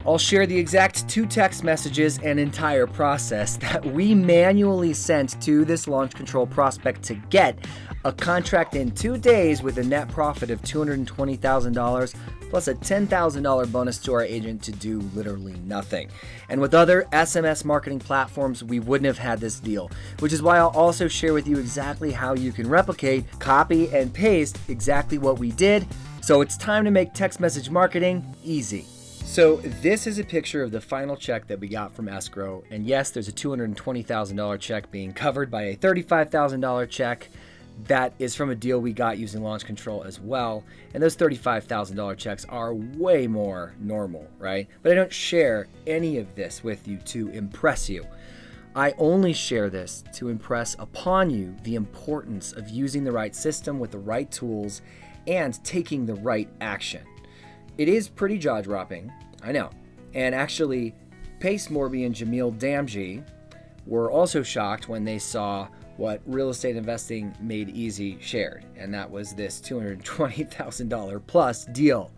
I'll share the exact 2 text messages and entire process that we manually sent to this Launch Control prospect to get a contract in 2 days with a net profit of $220,000 plus a $10,000 bonus to our agent to do literally nothing. And with other SMS marketing platforms, we wouldn't have had this deal, which is why I'll also share with you exactly how you can replicate, copy, and paste exactly what we did. So it's time to make text message marketing easy. So this is a picture of the final check that we got from Escrow. And yes, there's a $220,000 check being covered by a $35,000 check that is from a deal we got using Launch Control as well. And those $35,000 checks are way more normal, right? But I don't share any of this with you to impress you. I only share this to impress upon you the importance of using the right system with the right tools and taking the right action. It is pretty jaw-dropping, I know. And actually, Pace, Morby, and Jamil Damji were also shocked when they saw what Real Estate Investing Made Easy shared, and that was this $220,000 plus deal.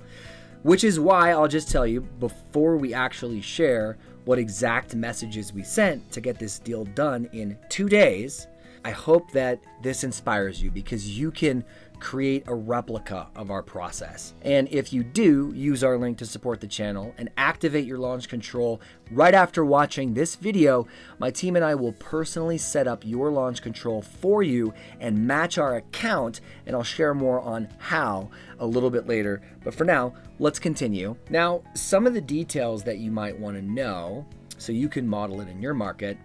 Which is why I'll just tell you before we actually share what exact messages we sent to get this deal done in 2 days. I hope that this inspires you because you can create a replica of our process. And if you do, use our link to support the channel and activate your Launch Control right after watching this video, my team and I will personally set up your Launch Control for you and match our account, and I'll share more on how a little bit later. But for now, let's continue. Now, some of the details that you might want to know so you can model it in your market.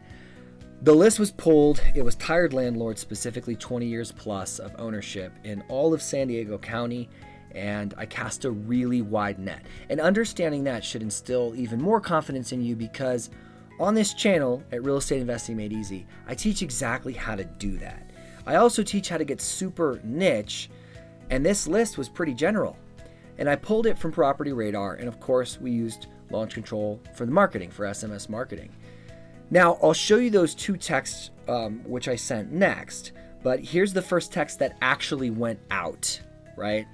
The list was pulled. It was tired landlords, specifically 20 years plus of ownership in all of San Diego County, and I cast a really wide net. And understanding that should instill even more confidence in you because on this channel at Real Estate Investing Made Easy, I teach exactly how to do that. I also teach how to get super niche, and this list was pretty general. And I pulled it from Property Radar, and of course we used Launch Control for the marketing, for SMS marketing. Now, I'll show you those 2 texts which I sent next, but here's the first text that actually went out, right?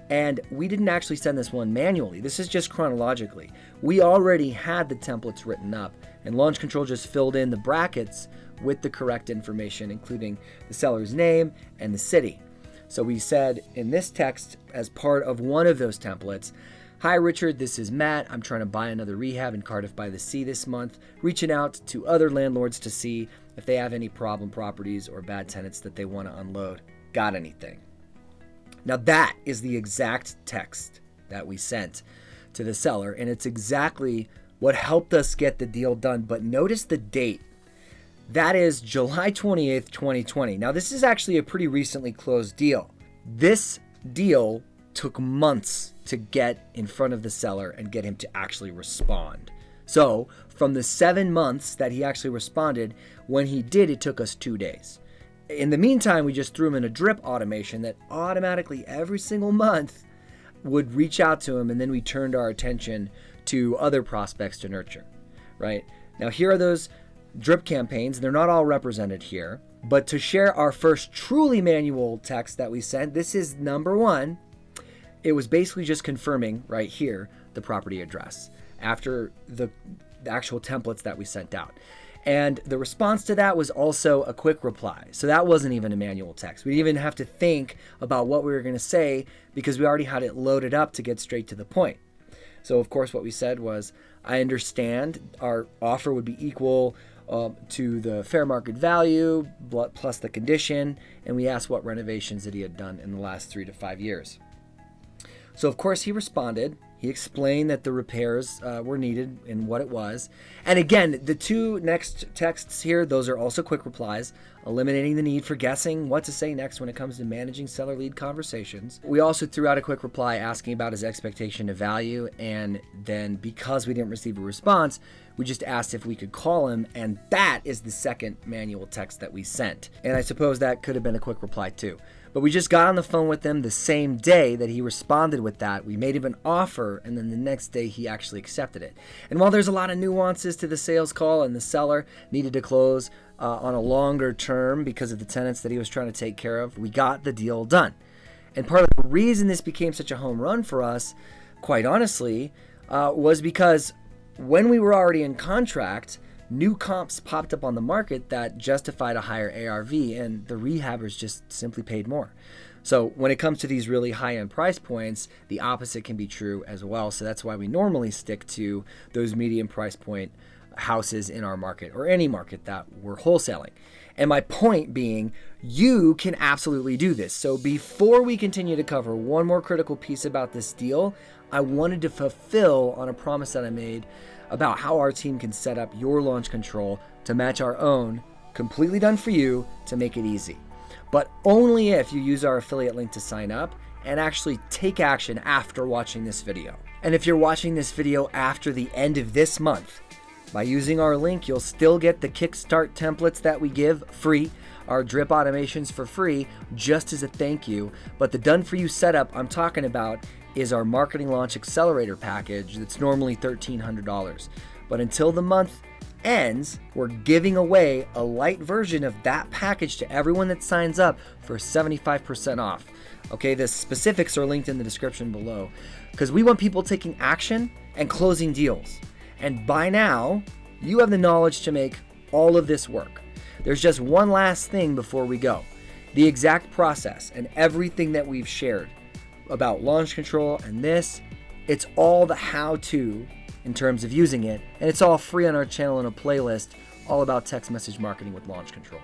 And we didn't actually send this one manually. This is just chronologically. We already had the templates written up, and Launch Control just filled in the brackets with the correct information, including the seller's name and the city. So we said in this text, as part of one of those templates, "Hi Richard, this is Matt. I'm trying to buy another rehab in Cardiff by the Sea this month, reaching out to other landlords to see if they have any problem properties or bad tenants that they want to unload. Got anything?" Now that is the exact text that we sent to the seller, and it's exactly what helped us get the deal done. But notice the date. That is July 28th, 2020. Now this is actually a pretty recently closed deal. This deal took months to get in front of the seller and get him to actually respond. So from the 7 months that he actually responded, when he did, it took us 2 days. In the meantime, we just threw him in a drip automation that automatically every single month would reach out to him, and then we turned our attention to other prospects to nurture, right? Now here are those drip campaigns. They're not all represented here, but to share our first truly manual text that we sent, this is number 1. It was basically just confirming right here the property address after the actual templates that we sent out. And the response to that was also a quick reply. So that wasn't even a manual text. We didn't even have to think about what we were going to say because we already had it loaded up to get straight to the point. So of course what we said was, "I understand our offer would be equal to the fair market value plus the condition," and we asked what renovations that he had done in the last 3 to 5 years. So of course he responded. He explained that the repairs were needed and what it was. And again, the 2 next texts here, those are also quick replies, eliminating the need for guessing what to say next when it comes to managing seller lead conversations. We also threw out a quick reply asking about his expectation of value. And then because we didn't receive a response, we just asked if we could call him. And that is the second manual text that we sent. And I suppose that could have been a quick reply too. But we just got on the phone with him the same day that he responded with that. We made him an offer, and then the next day he actually accepted it. And while there's a lot of nuances to the sales call and the seller needed to close on a longer term because of the tenants that he was trying to take care of, we got the deal done. And part of the reason this became such a home run for us, quite honestly, was because when we were already in contract, new comps popped up on the market that justified a higher ARV, and the rehabbers just simply paid more. So when it comes to these really high-end price points, the opposite can be true as well. So that's why we normally stick to those medium price point houses in our market, or any market that we're wholesaling. And my point being, you can absolutely do this. So before we continue to cover one more critical piece about this deal, I wanted to fulfill on a promise that I made about how our team can set up your launch control to match our own, completely done for you, to make it easy. But only if you use our affiliate link to sign up and actually take action after watching this video. And if you're watching this video after the end of this month, by using our link, you'll still get the Kickstart templates that we give free, our drip automations for free, just as a thank you. But the done for you setup I'm talking about is our Marketing Launch Accelerator package that's normally $1,300. But until the month ends, we're giving away a light version of that package to everyone that signs up for 75% off. Okay, the specifics are linked in the description below, because we want people taking action and closing deals. And by now, you have the knowledge to make all of this work. There's just one last thing before we go. The exact process and everything that we've shared about launch control and this, it's all the how-to in terms of using it, and it's all free on our channel in a playlist all about text message marketing with launch control.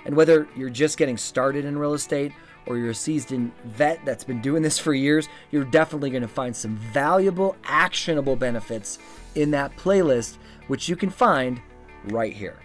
And whether you're just getting started in real estate or you're a seasoned vet that's been doing this for years, you're definitely going to find some valuable, actionable benefits in that playlist, which you can find right here.